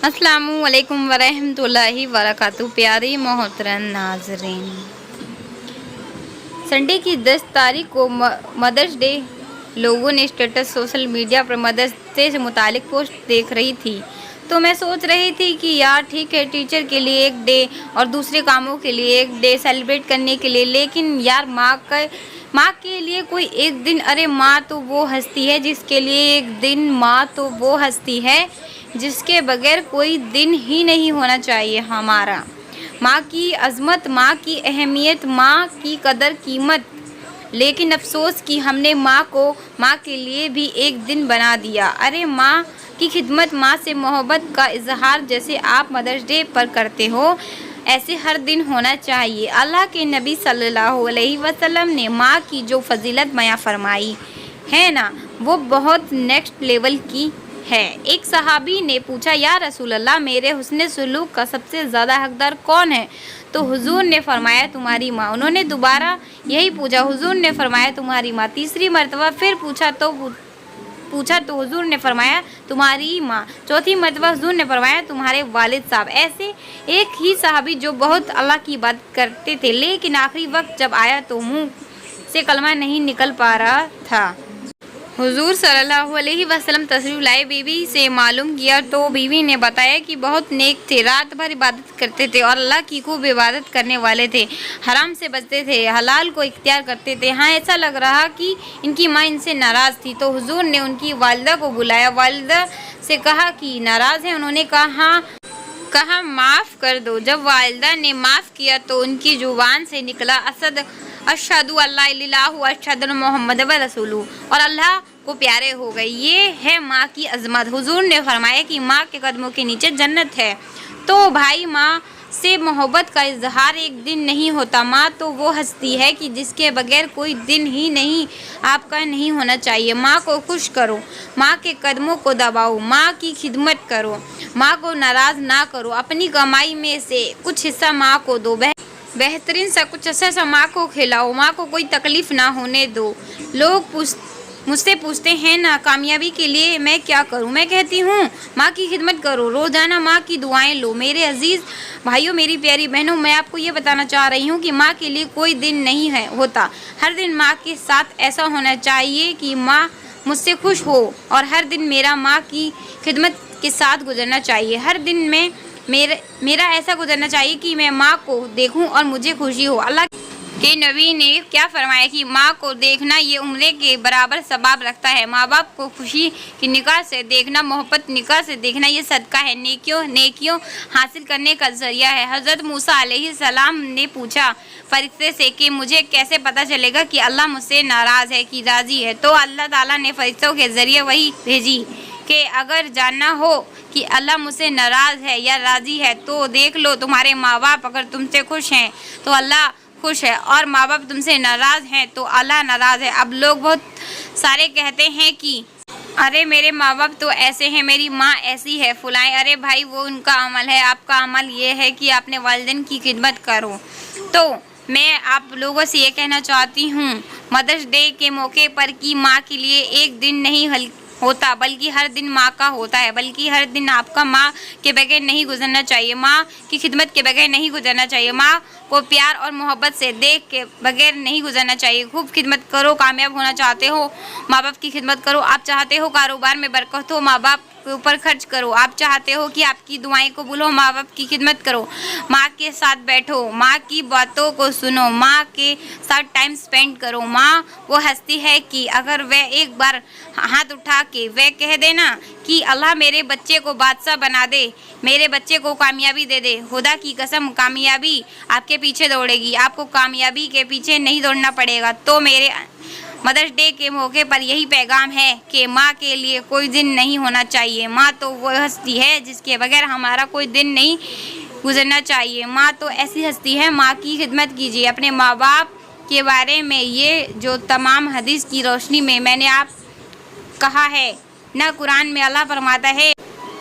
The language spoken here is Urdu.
السلام علیکم ورحمۃ اللہ وبرکاتہ۔ پیاری محترم ناظرین، سنڈے کی 10 تاریخ کو مدرس ڈے، لوگوں نے اسٹیٹس سوشل میڈیا پر مدرس ڈے سے متعلق پوسٹ دیکھ رہی تھی تو میں سوچ رہی تھی کہ یار ٹھیک ہے، ٹیچر کے لیے ایک ڈے اور دوسرے کاموں کے لیے ایک ڈے سیلیبریٹ کرنے کے لیے، لیکن یار ماں کے لیے کوئی ایک دن، ارے ماں تو وہ ہستی ہے جس کے لیے ایک دن، ماں تو وہ ہستی ہے جس کے بغیر کوئی دن ہی نہیں ہونا چاہیے ہمارا۔ ماں کی عظمت، ماں کی اہمیت، ماں کی قدر قیمت، لیکن افسوس کہ ہم نے ماں کو ماں کے لیے بھی ایک دن بنا دیا۔ ارے ماں کی خدمت، ماں سے محبت کا اظہار جیسے آپ مدرس ڈے پر کرتے ہو، ایسے ہر دن ہونا چاہیے۔ اللہ کے نبی صلی اللہ علیہ وسلم نے ماں کی جو فضیلت بیان فرمائی ہے نا، وہ بہت نیکسٹ لیول کی ہے۔ ایک صحابی نے پوچھا، یا رسول اللہ، میرے حسن سلوک کا سب سے زیادہ حقدار کون ہے؟ تو حضور نے فرمایا تمہاری ماں۔ انہوں نے دوبارہ یہی پوچھا، حضور نے فرمایا تمہاری ماں۔ تیسری مرتبہ پھر پوچھا تو حضور نے فرمایا تمہاری ماں۔ چوتھی مرتبہ حضور نے فرمایا تمہارے والد صاحب۔ ایسے ایک ہی صحابی جو بہت اللہ کی عبادت کرتے تھے، لیکن آخری وقت جب آیا تو منہ سے کلمہ نہیں نکل پا رہا تھا۔ حضور صلی اللہ علیہ وسلم تشریف لائے، بیوی سے معلوم کیا تو بیوی نے بتایا کہ بہت نیک تھے، رات بھر عبادت کرتے تھے اور اللہ کی خوب عبادت کرنے والے تھے، حرام سے بچتے تھے، حلال کو اختیار کرتے تھے۔ ہاں، ایسا لگ رہا کہ ان کی ماں ان سے ناراض تھی، تو حضور نے ان کی والدہ کو بلایا، والدہ سے کہا کہ ناراض ہیں؟ انہوں نے کہا معاف کر دو۔ جب والدہ نے معاف کیا تو ان کی زبان سے نکلا اشہد ان لا الہ الا اللہ واشہد ان محمد رسول اللہ، اور اللہ کو پیارے ہو گئے۔ یہ ہے ماں کی عظمت۔ حضور نے فرمایا کہ ماں کے قدموں کے نیچے جنت ہے۔ تو بھائی، ماں سے محبت کا اظہار ایک دن نہیں ہوتا۔ ماں تو وہ ہستی ہے کہ جس کے بغیر کوئی دن ہی نہیں آپ کا نہیں ہونا چاہیے۔ ماں کو خوش کرو، ماں کے قدموں کو دباؤ، ماں کی خدمت کرو، ماں کو ناراض نہ کرو، اپنی کمائی میں سے کچھ حصہ ماں کو دو، بہترین سا کچھ ایسا ماں کو کھلاؤ، ماں کو کوئی تکلیف نہ ہونے دو۔ لوگ مجھ سے پوچھتے ہیں نا، کامیابی کے لیے میں کیا کروں؟ میں کہتی ہوں ماں کی خدمت کرو، روزانہ ماں کی دعائیں لو۔ میرے عزیز بھائیوں، میری پیاری بہنوں، میں آپ کو یہ بتانا چاہ رہی ہوں کہ ماں کے لیے کوئی دن نہیں ہوتا۔ ہر دن ماں کے ساتھ ایسا ہونا چاہیے کہ ماں مجھ سے خوش ہو، اور ہر دن میرا ماں کی خدمت کے ساتھ گزرنا چاہیے۔ ہر دن میں میرا ایسا گزرنا چاہیے کہ میں ماں کو دیکھوں اور مجھے خوشی ہو۔ اللہ کے نبی نے کیا فرمایا کہ ماں کو دیکھنا یہ عمرے کے برابر ثواب رکھتا ہے۔ ماں باپ کو خوشی کی نگاہ سے دیکھنا، محبت نگاہ سے دیکھنا، یہ صدقہ ہے، نیکیوں حاصل کرنے کا ذریعہ ہے۔ حضرت موسیٰ علیہ السلام نے پوچھا فرشتے سے کہ مجھے کیسے پتہ چلے گا کہ اللہ مجھ سے ناراض ہے کہ راضی ہے؟ تو اللہ تعالیٰ نے فرشتوں کے ذریعے وحی بھیجی کہ اگر جاننا ہو کہ اللہ مجھ سے ناراض ہے یا راضی ہے تو دیکھ لو، تمہارے ماں باپ اگر تم سے خوش ہیں تو اللہ خوش ہے، اور ماں باپ تم سے ناراض ہیں تو اللہ ناراض ہے۔ اب لوگ بہت سارے کہتے ہیں کہ ارے میرے ماں باپ تو ایسے ہیں، میری ماں ایسی ہے، فلاں۔ ارے بھائی، وہ ان کا عمل ہے، آپ کا عمل یہ ہے کہ اپنے والدین کی خدمت کرو۔ تو میں آپ لوگوں سے یہ کہنا چاہتی ہوں مدرس ڈے کے موقع پر کہ ماں کے لیے ایک دن نہیں ہوتا، بلکہ ہر دن ماں کا ہوتا ہے، بلکہ ہر دن آپ کا ماں کے بغیر نہیں گزرنا چاہیے، ماں کی خدمت کے بغیر نہیں گزرنا چاہیے، ماں کو پیار اور محبت سے دیکھ کے بغیر نہیں گزرنا چاہیے۔ خوب خدمت کرو، کامیاب ہونا چاہتے ہو ماں باپ کی خدمت کرو، آپ چاہتے ہو کاروبار میں برکت ہو، ماں باپ کے اوپر خرچ کرو، آپ چاہتے ہو کہ آپ کی دعائیں قبول ہو، ماں باپ کی خدمت کرو، ماں کے ساتھ بیٹھو، ماں کی باتوں کو سنو، ماں کے ساتھ ٹائم سپینڈ کرو۔ ماں وہ ہستی ہے کہ اگر وہ ایک بار ہاتھ اٹھا کے وہ کہہ دینا کہ اللہ میرے بچے کو بادشاہ بنا دے، میرے بچے کو کامیابی دے دے، خدا کی قسم کامیابی آپ کے پیچھے دوڑے گی، آپ کو کامیابی کے پیچھے نہیں دوڑنا پڑے گا۔ تو میرے مدرس ڈے کے موقع پر یہی پیغام ہے کہ ماں کے لیے کوئی دن نہیں ہونا چاہیے۔ ماں تو وہ ہستی ہے جس کے بغیر ہمارا کوئی دن نہیں گزرنا چاہیے۔ ماں تو ایسی ہستی ہے، ماں کی خدمت کیجیے۔ اپنے ماں باپ کے بارے میں یہ جو تمام حدیث کی روشنی میں نے آپ کہا ہے، نہ قرآن میں اللہ فرماتا ہے